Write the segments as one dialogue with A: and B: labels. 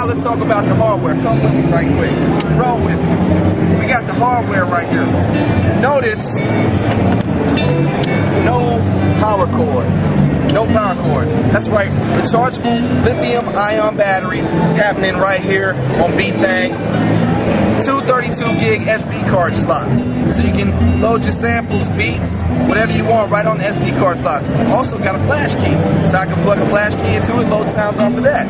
A: let's talk about the hardware. Come with me right quick. Roll with me. We got the hardware right here. Notice, no power cord. No power cord. That's right. Rechargeable lithium-ion battery happening right here on Beat Thang. 232 gig SD card slots, so you can load your samples, beats, whatever you want right on the SD card slots. Also got a flash key, so I can plug a flash key into it, load sounds off of that.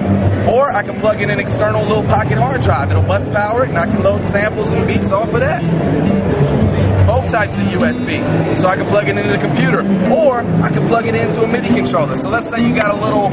A: Or I can plug in an external little pocket hard drive. It'll bus power it, and I can load samples and beats off of that. Both types of USB, so I can plug it into the computer, or I can plug it into a MIDI controller. So let's say you got a little,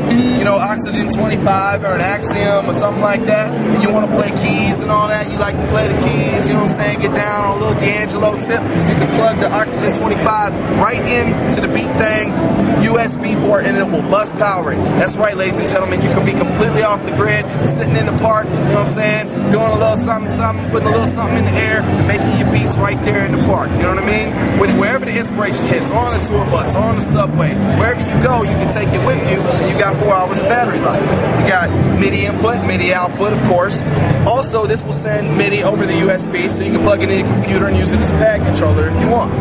A: Oxygen 25 or an Axiom or something like that, and you want to play keys and all that. You like to play the keys, you know what I'm saying? Get down on a little D'Angelo tip. You can plug the Oxygen 25 right into the Beat Thang USB port, and it will bus power it. That's right, ladies and gentlemen. You can be completely off the grid, sitting in the park. You know what I'm saying? Doing a little something, putting a little something in the air, and making your beats right there in the park. You know what I mean? Wherever the inspiration hits, or on the tour bus, or on the subway, wherever you go, you can take it with you, and you got 4 hours of battery life. You got MIDI input, MIDI output, of course. Also, this will send MIDI over the USB, so you can plug it in your computer and use it as a pad controller if you want.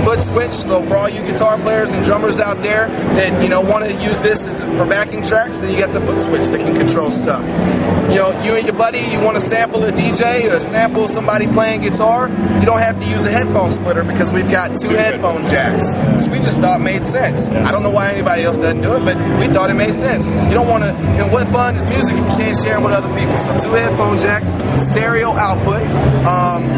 A: Foot switch, so for all you guitar players and drummers out there that want to use this as for backing tracks, then you got the foot switch that can control stuff. You and your buddy, you want to sample a DJ or sample somebody playing guitar, you don't have to use a headphone splitter because we've got 2 headphone jacks, which we just thought made sense. I don't know why anybody else doesn't do it, but we thought it made sense. You don't want to, what fun is music if you can't share it with other people? So 2 headphone jacks, stereo output,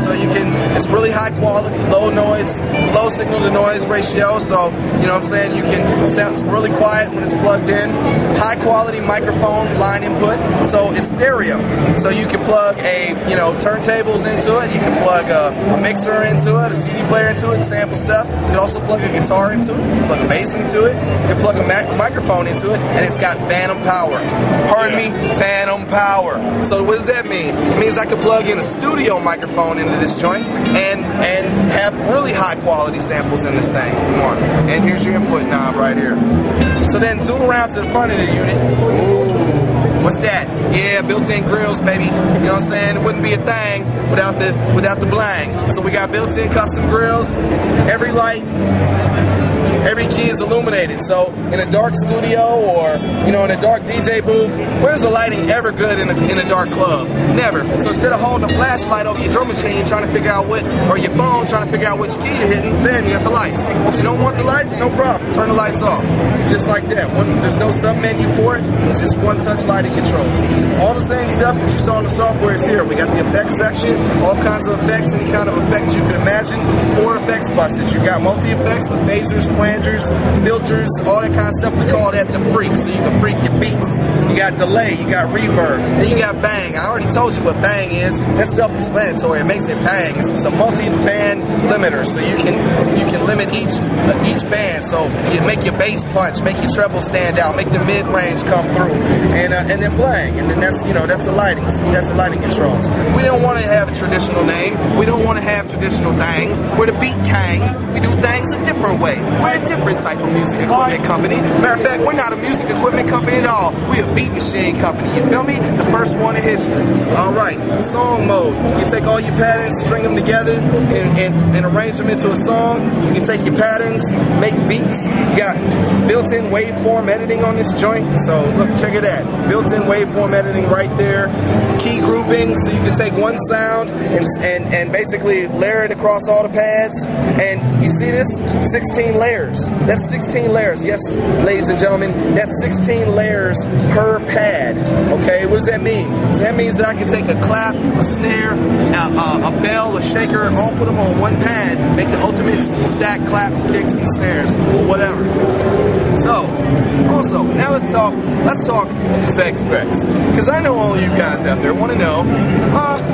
A: so you can, it's really high quality, low noise, low signal to noise ratio, so you know what I'm saying, you can sound really quiet when it's plugged in. High quality microphone line input, so it's stereo, so you can plug turntables into it, you can plug a mixer into it, a CD player into it, sample stuff. You can also plug a guitar into it, you can plug a bass into it, you can plug a microphone into it, and it's got phantom power. Pardon me, phantom power. So what does that mean? It means I can plug in a studio microphone into this joint and have really high quality samples in this thing if you want. And here's your input knob right here. So then zoom around to the front of the unit. Ooh, what's that? Yeah, built-in grills, baby. You know what I'm saying? It wouldn't be a thing without the blang. So we got built-in custom grills. Every light, every key is illuminated. So in a dark studio or in a dark DJ booth, where's the lighting ever good in a dark club? Never. So instead of holding a flashlight over your drum machine trying to figure out or your phone trying to figure out which key you're hitting, bam, you got the lights. If you don't want the lights, no problem. Turn the lights off. Just like that. There's no sub menu for it. It's just one touch lighting controls. All the same stuff that you saw in the software is here. We got the effects section, all kinds of effects, any kind of effects you can imagine. 4 effects buses. You got multi-effects with phasers, flangers, filters, all that kind of stuff. We call that the freak, so you can freak your beats. You got delay, you got reverb, then you got bang. I already told you what bang is. That's self-explanatory. It makes it bang. It's a multi-band limiter, so you can limit each band. So you make your bass punch, make your treble stand out, make the mid-range come through, and then bang. And then that's the lighting. That's the lighting controls. We don't want to have a traditional name. We don't want to have traditional things. We're the BeatKangz. We do things a different way. We're a different type of music equipment company. Matter of fact, we're not a music equipment company at all. We're a beat machine company. You feel me? The first one in history. Alright, song mode. You take all your patterns, string them together, and arrange them into a song. You can take your patterns, make beats. You got built-in waveform editing on this joint. So look, check it out. Built-in waveform editing right there. Key grouping, so you can take one sound and basically layer it across all the pads. And you see this? 16 layers. That's 16 layers. Yes, ladies and gentlemen, that's 16 layers per pad. Okay, what does that mean? So that means that I can take a clap, a snare, a bell, a shaker, all put them on one pad, make the ultimate stack claps, kicks, and snares, or whatever. So, also, now let's talk tech specs. Because I know all of you guys out there want to know,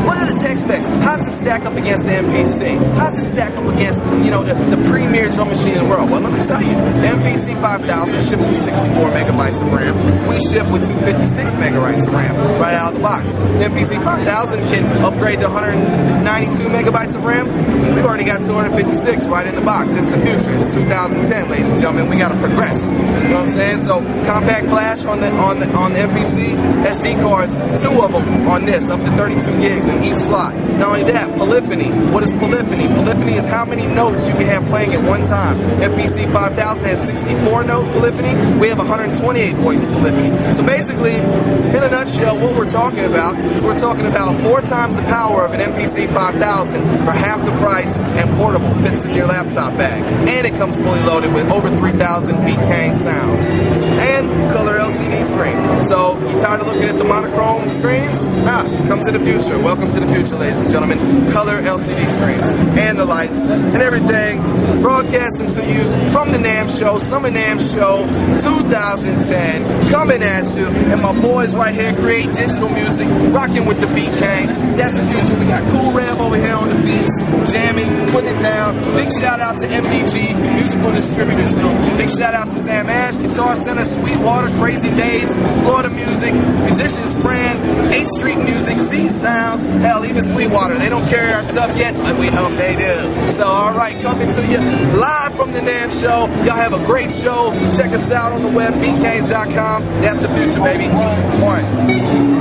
A: what are the tech specs? How's it stack up against the MPC? How's it stack up against, the premier drum machine in the world? Well, let me tell you, the MPC 5000 ships with 64 megabytes of RAM. We ship with 256 megabytes of RAM right out of the box. The MPC 5000 can upgrade to 192 megabytes of RAM. We've already got 256 right in the box. It's the future. It's 2010, ladies and gentlemen. We got to progress. You know what I'm saying? So compact flash on the MPC, SD cards 2 of them on this, up to 32 gigs in each slot. Not only that, polyphony. What is polyphony? Polyphony is how many notes you can have playing at one time. MPC 5000 has 64 note polyphony. We have 128 voice polyphony. So basically, in a nutshell, what we're talking about is we're talking about 4 times the power of an MPC 5000 for half the price, and portable, fits in your laptop bag. And it comes fully loaded with over 3,000 BeatKangz sounds. And color LCD screen. So, you tired of looking at the monochrome screens? Come to the future. Welcome to the future, ladies and gentlemen. Color LCD screens. And the lights. And everything. Broadcasting to you from the NAMM show, Summer NAMM show 2010. Coming at you. And my boys right here create digital music. Rocking with the BeatKangz. That's the future. We got Cool Rev over here on the beats. Jamming, putting it down. Big shout out to MDG, Musical Distributors Group. Big shout out to Sam Ash, Guitar Center, Sweetwater, Crazy Dave's, Florida Music, Musicians Brand, 8th Street Music, Z Sounds, hell, even Sweetwater. They don't carry our stuff yet, but we hope they do. So, alright, coming to you live from the NAMM show. Y'all have a great show. Check us out on the web, BeatKangz.com. That's the future, baby. One.